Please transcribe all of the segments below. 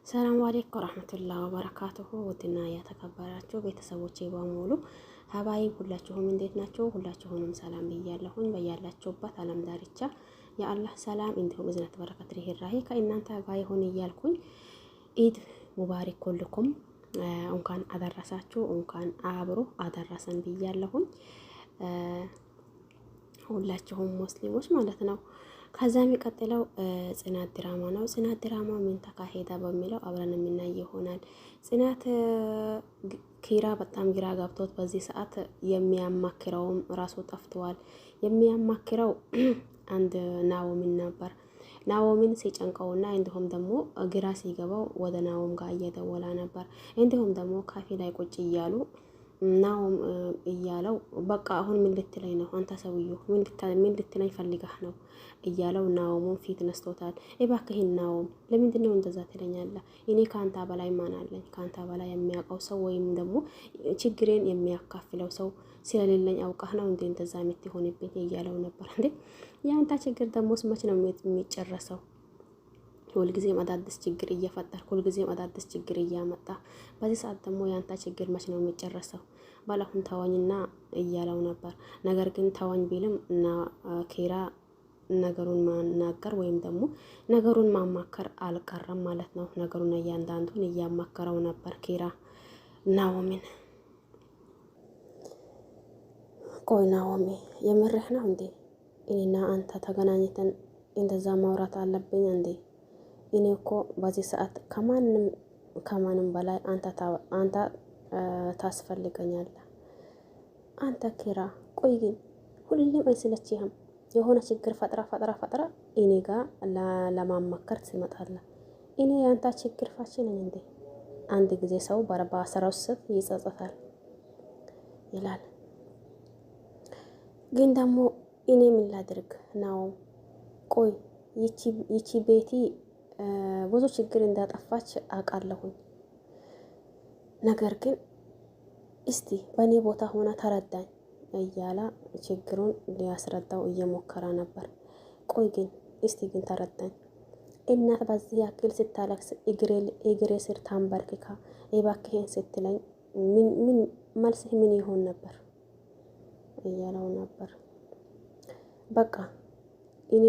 ሰላም አለይኩም ወራህመቱላሂ ወበረካቱሁ። ውድና የተከበራችሁ ቤተሰቦቼ በሙሉ ሀባይ ሁላችሁም እንዴት ናችሁ? ሁላችሁንም ሰላም ብያለሁኝ። በያላችሁበት ዓለም ዳርቻ የአላህ ሰላም እንዲሁም እዝነት በረከት ርህራሄ ከእናንተ ጋር ይሁን እያልኩኝ ኢድ ሙባሪክ ኩልኩም እንኳን አደረሳችሁ፣ እንኳን አብሮ አደረሰን ብያለሁኝ ሁላችሁም ሙስሊሞች ማለት ነው። ከዛ የሚቀጥለው ጽናት ድራማ ነው። ጽናት ድራማ ምን ተካሄደ በሚለው አብረን የምናይ ይሆናል። ጽናት ኪራ በጣም ግራ ገብቶት በዚህ ሰዓት የሚያማክረውም ራሱ ጠፍተዋል። የሚያማክረው አንድ ናኦምን ነበር። ናኦምን ሲጨንቀውና እንዲሁም ደግሞ ግራ ሲገባው ወደ ናኦም ጋር እየደወላ ነበር። እንዲሁም ደግሞ ካፌ ላይ ቁጭ እያሉ ናኦም እያለው በቃ አሁን ምን ልትለኝ ነው አንተ ሰውዬው? ምን ልትለኝ ፈልጋህ ነው እያለው ናኦምን ፊት ነስቶታል። እባክህን ናኦም ለምንድን ነው እንደዛ ትለኛለህ? እኔ ካንተ በላይ ማን አለኝ? ካንተ በላይ የሚያውቀው ሰው ወይም ደግሞ ችግሬን የሚያካፍለው ሰው ስለሌለኝ አውቃህ ነው እንዴ እንደዛ የምትሆንብኝ እያለው ነበር። እንዴ ያንተ ችግር ደግሞ መች ነው የሚጨረሰው? ሁልጊዜም አዳዲስ ችግር እየፈጠርክ ሁልጊዜም አዳዲስ ችግር እያመጣ በዚህ ሰዓት ደግሞ ያንተ ችግር መች ነው የሚጨረሰው? ባላሁን ተወኝና እያለው ነበር። ነገር ግን ተወኝ ቢልም እና ኪራ ነገሩን ማናገር ወይም ደግሞ ነገሩን ማማከር አልቀረም ማለት ነው። ነገሩን እያንዳንዱን እያማከረው ነበር ኪራ ናኦምን። ቆይ ናኦሚ የምርህ ነው እንዴ? እኔና አንተ ተገናኝተን እንደዛ ማውራት አለብኝ እንዴ? እኔ እኮ በዚህ ሰዓት ከማንም በላይ አንተ ታስፈልገኛለህ። አንተ ኪራ ቆይ ግን ሁሌም አይሰለችህም? የሆነ ችግር ፈጥራ እኔ ጋር ለማማከር ትመጣለህ። እኔ ያንተ ችግር ፋች ነኝ እንዴ? አንድ ጊዜ ሰው በሰራው ስህተት ይጸጸታል ይላል። ግን ደግሞ እኔ ምን ላድርግ ነው? ቆይ ይቺ ቤቲ ብዙ ችግር እንዳጠፋች አውቃለሁኝ። ነገር ግን እስቲ በእኔ ቦታ ሆና ተረዳኝ እያላ ችግሩን ሊያስረዳው እየሞከረ ነበር። ቆይ ግን እስቲ ግን ተረዳኝ። እናት በዚህ ያክል ስታለቅስ እግሬ ስር ታንበርክካ እባክህን ስትለኝ ምን መልስህ ምን ይሆን ነበር እያለው ነበር። በቃ እኔ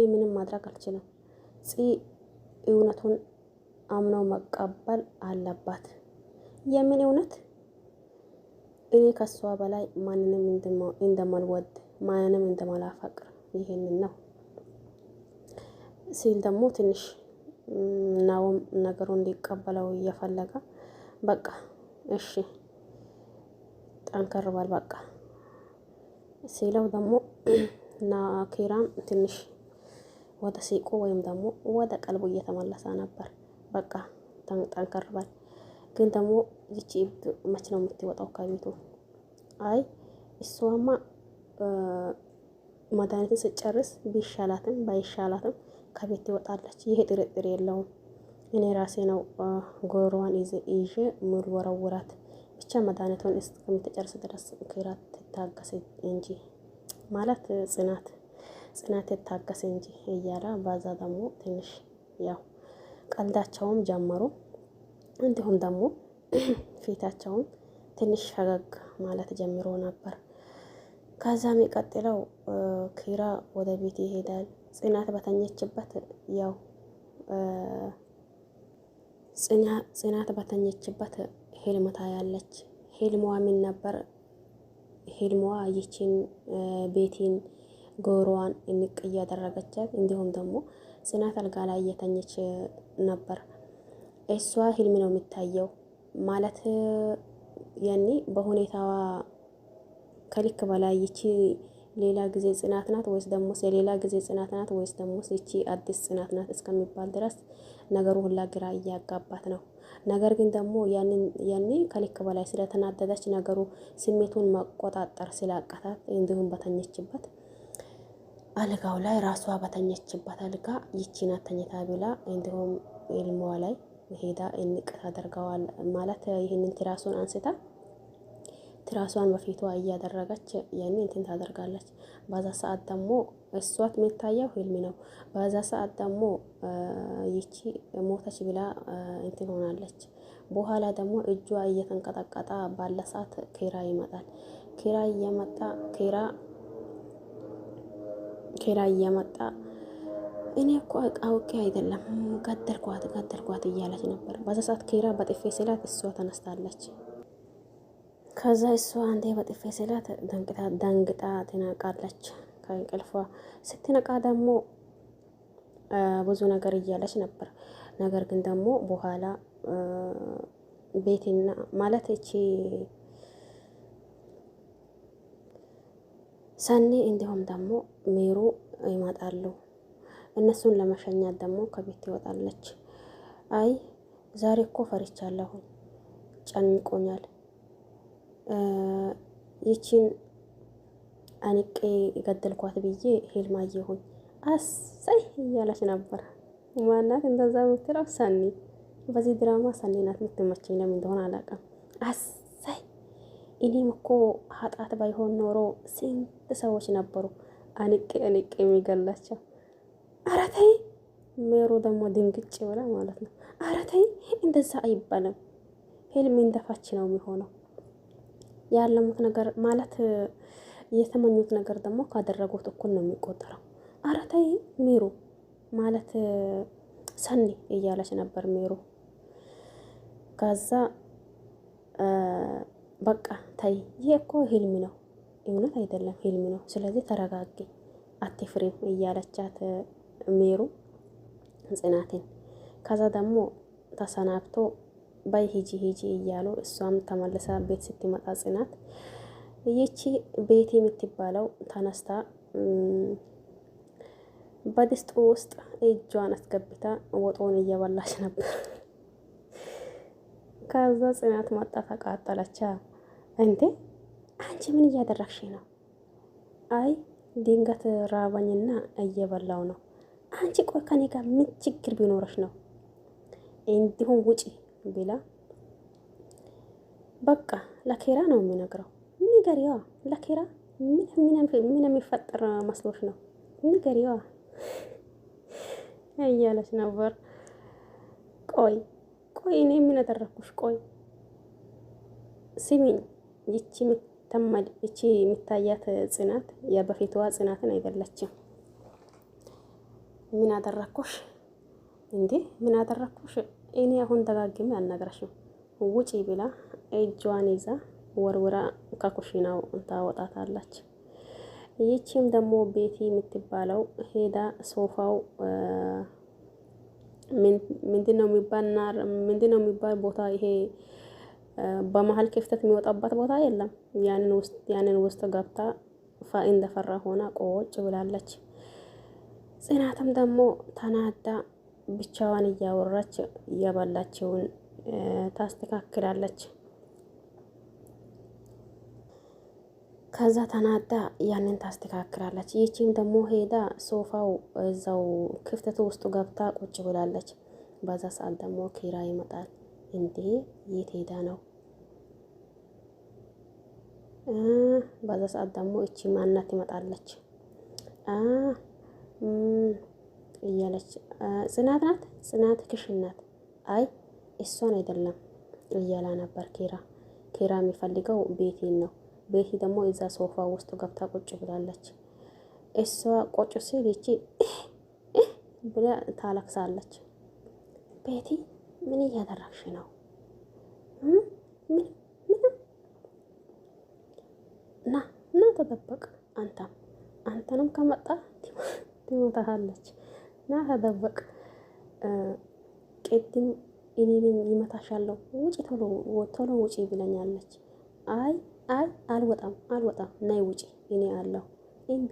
ምንም ማድረግ አልችልም። እውነቱን አምነው መቀበል አለባት። የምን እውነት? እኔ ከሷ በላይ ማንንም እንደማልወድ ማንንም እንደማላፈቅር ይሄንን ነው ሲል ደግሞ ትንሽ ናኦም ነገሩን ሊቀበለው እየፈለገ በቃ እሺ ጠንከር በል በቃ ሲለው ደግሞ እና ኪራም ትንሽ ወደ ሲቁ ወይም ደግሞ ወደ ቀልቡ እየተመለሰ ነበር። በቃ ጠንከር በል ግን ደግሞ ይቺ መች ነው የምትወጣው ከቤቱ? አይ እሷማ መድኃኒትን ስጨርስ ቢሻላትም ባይሻላትም ከቤት ትወጣለች። ይሄ ጥርጥር የለውም። እኔ ራሴ ነው ጎሮዋን ይዤ ሙሉ ወረውራት። ብቻ መድኃኒቱን እስከምትጨርስ ድረስ ኪራ ትታገስ እንጂ ማለት ጽናት ትታገስ እንጂ እያለ ባዛ ደግሞ ትንሽ ያው ቀልዳቸውም ጀመሩ። እንዲሁም ደግሞ ፊታቸውም ትንሽ ፈገግ ማለት ጀምሮ ነበር። ከዛም የቀጥለው ኪራ ወደ ቤት ይሄዳል። ጽናት በተኘችበት ያው ጽናት በተኘችበት ህልም ታያለች። ህልሟ ምን ነበር? ህልሟ ይቺን ቤቲን ጎሮዋን እንቅ እያደረገቻት እንዲሁም ደግሞ ጽናት አልጋ ላይ እየተኘች ነበር። እሷ ህልም ነው የሚታየው ማለት ያኔ በሁኔታዋ ከልክ በላይ ይቺ ሌላ ጊዜ ጽናት ናት ወይስ ደግሞ ሌላ ጊዜ ጽናት ናት ወይስ ደግሞ ይቺ አዲስ ጽናት ናት እስከሚባል ድረስ ነገሩ ሁላ ግራ እያጋባት ነው። ነገር ግን ደግሞ ያኔ ከልክ በላይ ስለተናደደች ነገሩ ስሜቱን መቆጣጠር ስላቃታት እንዲሁም በተኘችበት አልጋው ላይ ራሷ በተኘችበት አልጋ ይቺ ናት ተኝታ ብላ እንዲሁም ህልሟ ላይ ሄዳ እንቅ ታደርገዋል ማለት ይህንን ትራሱን አንስታ ትራሷን በፊቷ እያደረገች ያኔ እንትን ታደርጋለች። በዛ ሰዓት ደግሞ እሷት የሚታየው ህልም ነው። በዛ ሰዓት ደግሞ ይቺ ሞተች ብላ እንትን ሆናለች። በኋላ ደግሞ እጇ እየተንቀጠቀጠ ባለ ሰዓት ኪራ ይመጣል። ኪራ እየመጣ እኔ እኮ አውቄ አይደለም ገደልኳት እያለች ነበር። በዛ ሰዓት ኪራ በጥፌ ስላት እሷ ተነስታለች። ከዛ እሷ አንዴ በጥፌ ስላት ደንግጣ ትነቃለች ከእንቅልፏ። ስትነቃ ደግሞ ብዙ ነገር እያለች ነበር። ነገር ግን ደግሞ በኋላ ቤትና ማለት እቺ ሰኒ እንዲሁም ደግሞ ሜሩ ይመጣሉ። እነሱን ለመሸኛት ደግሞ ከቤት ትወጣለች። አይ ዛሬ እኮ ፈርቻለሁ፣ ጨንቆኛል፣ ይቺን አንቄ ገደልኳት ብዬ ህልም አየሁኝ አሰይ እያለች ነበር። ማናት እንደዛ የምትለው? ሰኒ። በዚህ ድራማ ሰኒ ናት የምትመቸኝ፣ ለምን እንደሆነ አላውቅም። አሰይ እኔም እኮ ኃጢአት ባይሆን ኖሮ ስንት ሰዎች ነበሩ አንቄ የሚገላቸው። ኧረ ተይ። ሜሩ ደግሞ ድንግጭ ብላ ማለት ነው። ኧረ ተይ እንደዛ አይባልም፣ ህልም እንደፋች ነው የሚሆነው። ያለሙት ነገር ማለት የተመኙት ነገር ደግሞ ካደረጉት እኩል ነው የሚቆጠረው። ኧረ ተይ ሜሩ ማለት ሰኒ እያለች ነበር ሜሩ። ከዛ በቃ ተይ ይሄ እኮ ህልም ነው፣ እውነት አይደለም ህልም ነው። ስለዚህ ተረጋጊ፣ አትፍሪም እያለቻት ሜሩ ጽናትን። ከዛ ደግሞ ተሰናብቶ ባይ ሂጂ እያሉ እሷም ተመልሳ ቤት ስትመጣ ጽናት ይቺ ቤት የምትባለው ተነስታ በድስጡ ውስጥ እጇን አስገብታ ወጦን እየበላች ነበር። ከዛ ጽናት መጣ ተቃጠለቻ። እንዴ አንቺ ምን እያደረግሽ ነው? አይ ድንገት ራበኝና እየበላው ነው። አንቺ ቆይ ከኔ ጋር ምን ችግር ቢኖርሽ ነው? እንዲሁም ውጪ ብላ በቃ ለኪራ ነው የሚነግረው። ንገሪዋ ለኪራ ምን የሚፈጠር መስሎሽ ነው? ንገሪዋ እያለች ነበር። ቆይ እኔ ምን አደረኩሽ? ቆይ ስሚኝ፣ ይቺ የምታያት ጽናት የበፊቷ ጽናትን አይደለችም። ምን አደረኩሽ እንዴ? ምን አደረኩሽ? እኔ አሁን ደጋግሜ አልነግረሽም። ውጪ ብላ እጇን ይዛ ወርውራ ከኩሽናው ታወጣታለች። ይቺም ደግሞ ቤቲ የምትባለው ሄዳ ሶፋው ምንድነው የሚባል ቦታ ይሄ በመሀል ክፍተት የሚወጣበት ቦታ የለም። ያንን ውስጥ ገብታ እንደፈራ ሆና ቆጭ ብላለች። ጽናትም ደግሞ ተናዳ ብቻዋን እያወራች እየበላችውን ታስተካክላለች። ከዛ ተናዳ ያንን ታስተካክላለች። ይቺም ደግሞ ሄዳ ሶፋው እዛው ክፍተቱ ውስጥ ገብታ ቁጭ ብላለች። በዛ ሰዓት ደግሞ ኪራ ይመጣል። እንዴ የት ሄዳ ነው? በዛ ሰዓት ደግሞ እቺ ማናት ትመጣለች እያለች ጽናት ናት፣ ጽናት ክሽን ናት። አይ እሷን አይደለም እያላ ነበር ኪራ የሚፈልገው ቤቴን ነው። ቤቲ ደግሞ እዛ ሶፋ ውስጥ ገብታ ቁጭ ብላለች። እሷ ቁጭ ሲል ይቺ ብላ ታለቅሳለች። ቤቲ ምን እያደረግሽ ነው? ና ተደበቅ፣ አንተንም ከመጣ ትሞታለች። ና ተደበቅ፣ ቅድም እኔንም ይመታሻለሁ፣ ውጪ ቶሎ ውጪ ብለኛለች። አይ አልወጣም፣ ናይ ውጪ እኔ አለሁ። እምቢ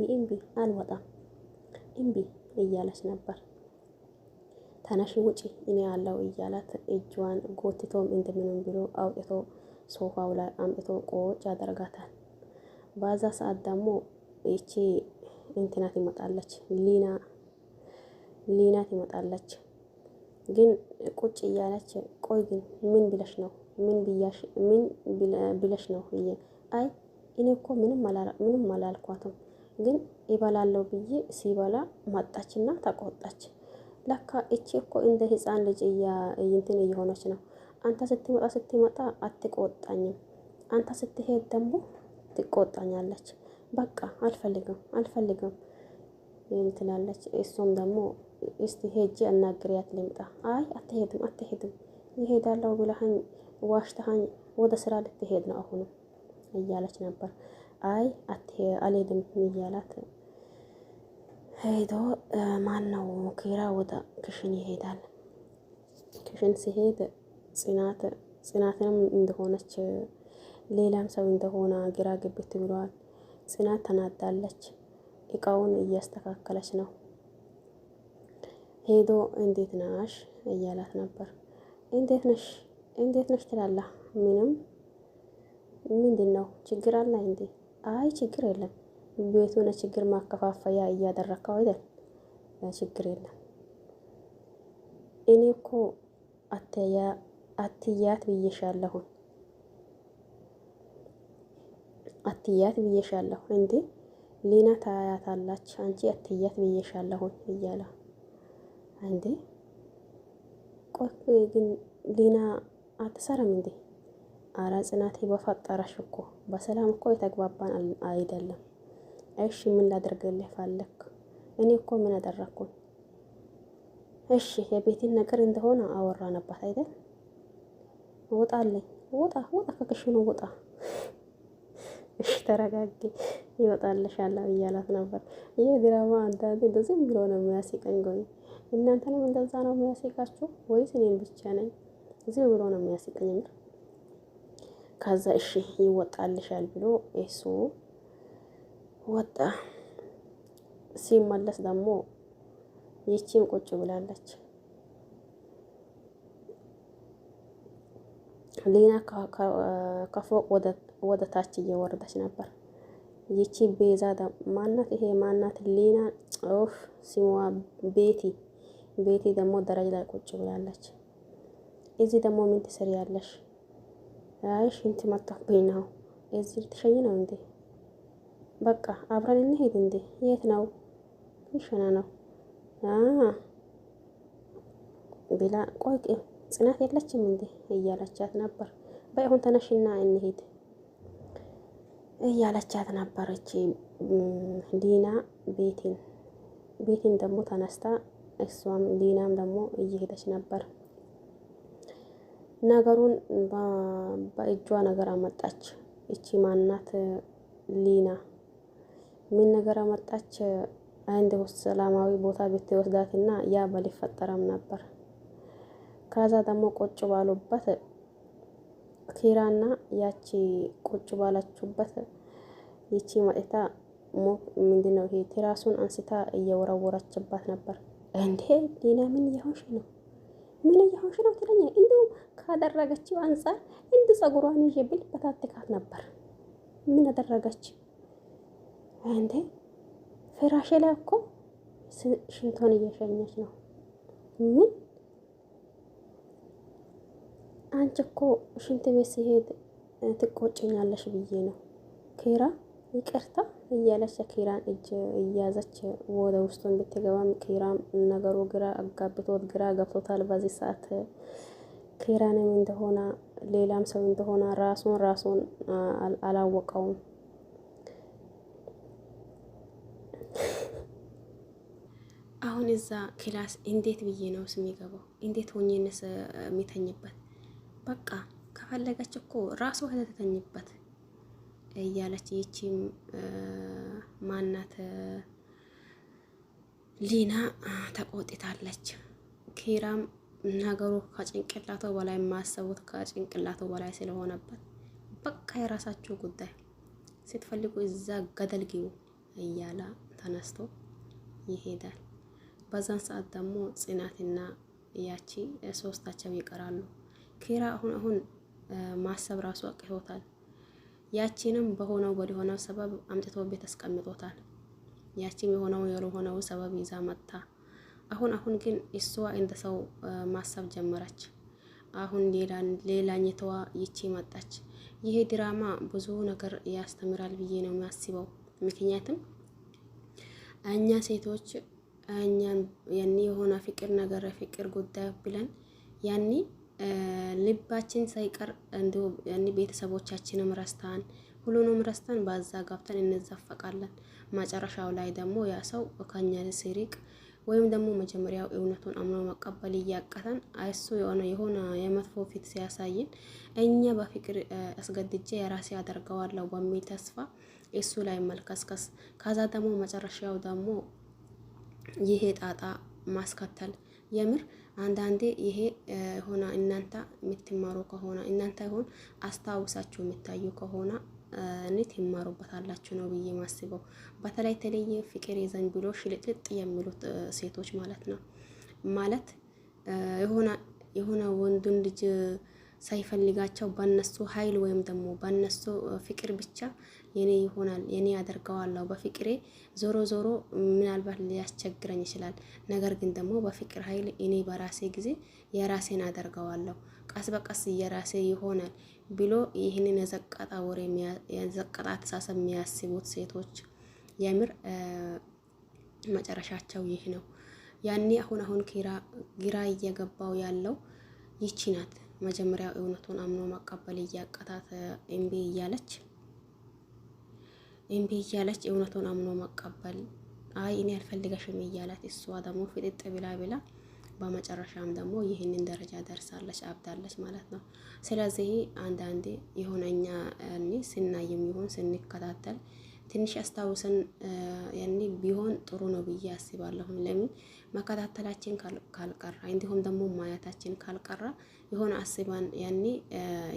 አልወጣም፣ እምቢ እያለች ነበር። ተነሽ ውጪ እኔ አለሁ እያላት እጇን ጎትቶም እንደምንም ብሎ አውጥቶ ሶፋው ላይ አምጥቶ ቆጭ ያደርጋታል። በዛ ሰዓት ደግሞ ይቺ እንትናት ይመጣለች፣ ሊና ትመጣለች። ግን ቁጭ እያለች ቆይ ግን ምን ብለሽ ነው አይ እኔ እኮ ምንም አላልኳትም፣ ግን ይበላለው ብዬ ሲበላ መጣችና ተቆጣች። ለካ እቺ እኮ እንደ ህፃን ልጅ እንትን እየሆነች ነው። አንተ ስትመጣ አትቆጣኝም፣ አንተ ስትሄድ ደግሞ ትቆጣኛለች። በቃ አልፈልግም ትላለች። እሱም ደግሞ እስቲ ሄጄ አናግሪያት ልምጣ። አይ አትሄድም ይሄዳለው ብለኸኝ ዋሽተኸኝ ወደ ስራ ልትሄድ ነው አሁንም እያለች ነበር። አይ አልሄድም እያላት ሄዶ ማነው ኪራ ወደ ክሽን ይሄዳል። ክሽን ሲሄድ ጽናትንም እንደሆነች ሌላም ሰው እንደሆነ ግራ ግብት ብሏል። ጽናት ተናዳለች። እቃውን እያስተካከለች ነው። ሄዶ እንዴት ነሽ እያላት ነበር። እንዴት ነሽ ትላለህ። ምንድን ነው ችግር አለ እንዴ? አይ ችግር የለም፣ ቤቱን ችግር ማከፋፈያ እያደረከው አይደል? ችግር የለም። እኔ እኮ አትያት ብዬሻለሁ እንዴ ሊና ታያታላች፣ አንቺ አትያት ብዬሻለሁ እያለ እንዴ ቆይ ግን ሊና አትሰራም እንዴ? አረ ጽናቴ በፈጠረሽ እኮ በሰላም እኮ የተግባባን አይደለም። እሺ ምን ላደርግልህ ፈለክ? እኔ እኮ ምን አደረኩኝ? እሺ የቤትን ነገር እንደሆነ አወራንባት አይደል? ውጣ ከክሽኑ ውጣ። እሺ ተረጋጊ፣ ይወጣልሻል እያላት ነበር። ይሄ ድራማ አንዳንዴ ዝም ብሎ ነው የሚያስቀኝ። ጎኝ እናንተንም እንደዛ ነው የሚያስቃችሁ ወይስ እኔን ብቻ ነኝ? ዝም ብሎ ነው የሚያስቀኝ። ከዛ እሺ ይወጣልሻል ብሎ እሱ ወጣ። ሲመለስ ደግሞ ይቺም ቁጭ ብላለች። ሊና ከፎቅ ወደ ታች እየወረደች ነበር። ይቺ ቤዛ ማናት? ይሄ ማናት? ሊና ስሟ ቤቲ ደግሞ ደረጃ ላይ ቁጭ ብላለች። እዚህ ደግሞ ምን ትሰሪያለሽ? አይ ሽንት መጣብኝ ነው። እዚህ ልትሸኝ ነው እንዴ? በቃ አብረን እንሄድ እንዴ? የት ነው? ይሸና ነው ብላ ቆይ ጽናት የለችም እንዴ እያለቻት ነበር። በይሁን ተነሽና እንሄድ እያለቻት ነበር። እቺ ሊና ቤቲን ደግሞ ተነስታ እሷም ሊናም ደግሞ እየሄደች ነበር። ነገሩን በእጇ ነገር አመጣች። እቺ ማናት? ሊና ምን ነገር አመጣች? አንድ ሰላማዊ ቦታ ብትወስዳትና ያ ባልፈጠረም ነበር። ከዛ ደግሞ ቁጭ ባሉበት ኪራና ያቺ ቁጭ ባላችሁበት ይቺ መጥታ ምንድነው ይሄ ትራሱን አንስታ እየወረወረችባት ነበር። እንዴ ሊና ምን እየሆንሽ ነው? ትለኛ እንደው ካደረገችው አንፃር እንደ ጸጉሯን ይዤ ብል በታትካት ነበር። ምን አደረገች እንዴ? ፍራሽ ላይ እኮ ሽንቷን እየሸኘች ነው። ምን አንቺ እኮ ሽንት ቤት ሲሄድ ትቆጭኛለሽ ብዬ ነው። ኪራ ይቅርታ እያለች ኪራን እጅ እያዘች ወደ ውስጡ እንድትገባም ኪራም ነገሩ ግራ ገብቶታል። በዚህ ሰዓት ኪራንም እንደሆነ ሌላም ሰው እንደሆነ ራሱን አላወቀውም። አሁን እዛ ክላስ እንዴት ብዬ ነው የሚገባው? እንዴት ሆኜንስ የሚተኝበት? በቃ ከፈለገች እኮ ራሱ ተተኝበት እያለች ይቺም ማናት ሊና ተቆጥታለች። ኪራም ነገሩ ከጭንቅላቱ በላይ ማሰቡት ከጭንቅላቱ በላይ ስለሆነበት በቃ የራሳችሁ ጉዳይ ስትፈልጉ እዛ ገደል ግቡ እያለ ተነስቶ ይሄዳል። በዛን ሰዓት ደግሞ ጽናትና ያቺ ሶስታቸው ይቀራሉ። ኪራ አሁን ማሰብ ራሱ አቅቶታል። ያቺንም በሆነው ሰበብ አምጥቶ ቤት አስቀምጦታል። ያቺም የሆነው ሰበብ ይዛ መጣ። አሁን ግን እሷ እንደ ሰው ማሰብ ጀመረች። አሁን ሌላኛዋ ይቺ መጣች። ይሄ ድራማ ብዙ ነገር ያስተምራል ብዬ ነው የሚያስበው። ምክንያቱም እኛ ሴቶች እኛን ያኔ የሆነ ፍቅር ነገር ፍቅር ጉዳይ ብለን ያኔ ልባችን ሳይቀር እንዲሁ ያኔ ቤተሰቦቻችንም ረስታን ሁሉንም ረስተን ባዛ ገብተን እንዘፈቃለን። መጨረሻው ላይ ደግሞ ያ ሰው ከኛ ሲሪቅ ወይም ደግሞ መጀመሪያው እውነቱን አምኖ መቀበል እያቀተን እሱ የሆነ የመጥፎ ፊት ሲያሳይን እኛ በፍቅር አስገድጄ የራሴ አደርገዋለሁ በሚል ተስፋ እሱ ላይ መልከስከስ፣ ከዛ ደግሞ መጨረሻው ደግሞ ይሄ ጣጣ ማስከተል። የምር አንዳንዴ ይሄ ሆነ እናንተ የምትማሩ ከሆነ እናንተ ይሆን አስታውሳችሁ የምታዩ ከሆነ እኔ ትማሩበታላችሁ ነው ብዬ ማስበው። በተለይ ተለየ ፍቅር ይዘን ብሎ ሽልጥልጥ የሚሉት ሴቶች ማለት ነው። ማለት የሆነ ወንዱን ልጅ ሳይፈልጋቸው በነሱ ኃይል ወይም ደግሞ በነሱ ፍቅር ብቻ የኔ ይሆናል የኔ ያደርገዋለሁ በፍቅሬ ዞሮ ዞሮ ምናልባት ሊያስቸግረኝ ይችላል፣ ነገር ግን ደግሞ በፍቅር ኃይል እኔ በራሴ ጊዜ የራሴን አደርገዋለሁ ቀስ በቀስ የራሴ ይሆናል ብሎ ይህንን የዘቀጣ ወሬ የዘቀጣ አስተሳሰብ የሚያስቡት ሴቶች የምር መጨረሻቸው ይህ ነው። ያኔ አሁን ግራ እየገባው ያለው ይቺ ናት። መጀመሪያ እውነቱን አምኖ መቀበል እያቀታት እምቢ እያለች እውነቱን አምኖ መቀበል አይ እኔ አልፈልገሽም እያላት እሷ ደግሞ ፍጥጥ ብላ በመጨረሻም ደግሞ ይህንን ደረጃ ደርሳለች፣ አብዳለች ማለት ነው። ስለዚህ አንዳንዴ የሆነኛ ስናይም ይሁን ስንከታተል ትንሽ አስታውሰን ያኔ ቢሆን ጥሩ ነው ብዬ አስባለሁ። ለምን መከታተላችን ካልቀራ እንዲሁም ደግሞ ማየታችን ካልቀራ የሆነ አስባን ያኔ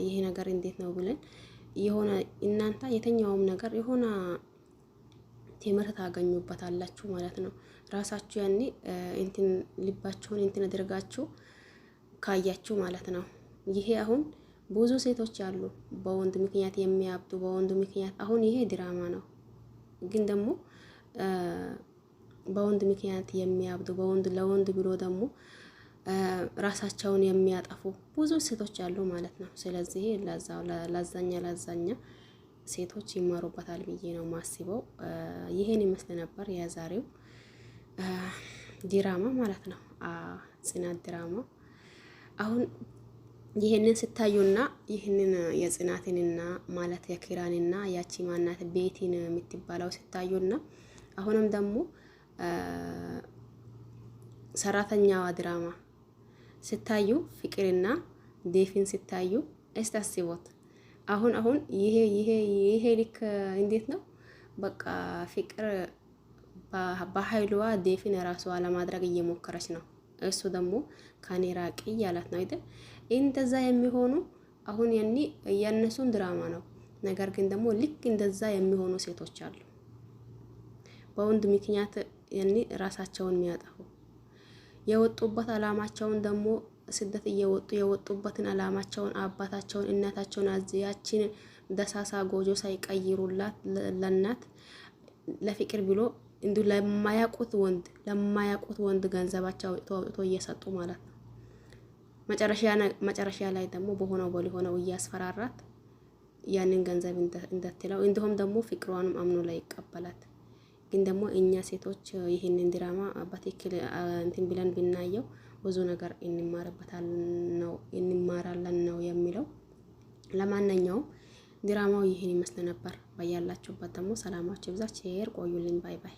ይሄ ነገር እንዴት ነው ብለን የሆነ እናንተ የተኛውም ነገር የሆነ ትምህርት ታገኙበታላችሁ ማለት ነው። ራሳችሁ ያኔ እንትን ልባችሁን እንትን አድርጋችሁ ካያችሁ ማለት ነው። ይሄ አሁን ብዙ ሴቶች አሉ በወንድ ምክንያት የሚያብዱ በወንድ ምክንያት አሁን ይሄ ድራማ ነው፣ ግን ደግሞ በወንድ ምክንያት የሚያብዱ በወንድ ለወንድ ብሎ ደግሞ ራሳቸውን የሚያጠፉ ብዙ ሴቶች አሉ ማለት ነው። ስለዚህ ላዛኛ ሴቶች ይማሩበታል ብዬ ነው ማስበው። ይሄን ይመስል ነበር የዛሬው ድራማ ማለት ነው፣ ጽናት ድራማ። አሁን ይህንን ስታዩና ይህንን የጽናትንና ማለት የኪራንና ያቺ ማናት ቤቲን የምትባለው ስታዩና አሁንም ደግሞ ሰራተኛዋ ድራማ ስታዩ ፍቅርና ዴፊን ስታዩ እስታስቦት አሁን ይሄ ልክ እንዴት ነው በቃ ፍቅር በኃይሏ ዴፊን ራሷ ለማድረግ እየሞከረች ነው። እሱ ደግሞ ከኔ ራቂ ያላት ነው አይደል? እንደዛ የሚሆኑ አሁን የነሱን ድራማ ነው። ነገር ግን ደግሞ ልክ እንደዛ የሚሆኑ ሴቶች አሉ በወንድ ምክንያት ራሳቸውን የሚያጠፉ የወጡበት አላማቸውን ደግሞ ስደት የወጡበትን አላማቸውን አባታቸውን እናታቸውን አዚያችን ደሳሳ ጎጆ ሳይቀይሩላት ለናት ለፍቅር ብሎ እንዱ ለማያውቁት ወንድ ገንዘባቸው ተወጥቶ እየሰጡ ማለት ነው። መጨረሻ ላይ ደግሞ በሆነው እያስፈራራት ያንን ገንዘብ እንደትለው እንዲሁም ደግሞ ፍቅሯንም አምኖ ላይ ይቀበላት። ግን ደግሞ እኛ ሴቶች ይህንን ድራማ በትክክል እንትን ብለን ብናየው ብዙ ነገር እንማራለን ነው የሚለው። ለማንኛውም ድራማው ይህን ይመስል ነበር። በያላችሁበት ደግሞ ሰላማችሁ ይብዛ። ቸር ቆዩልኝ። ባይ ባይ።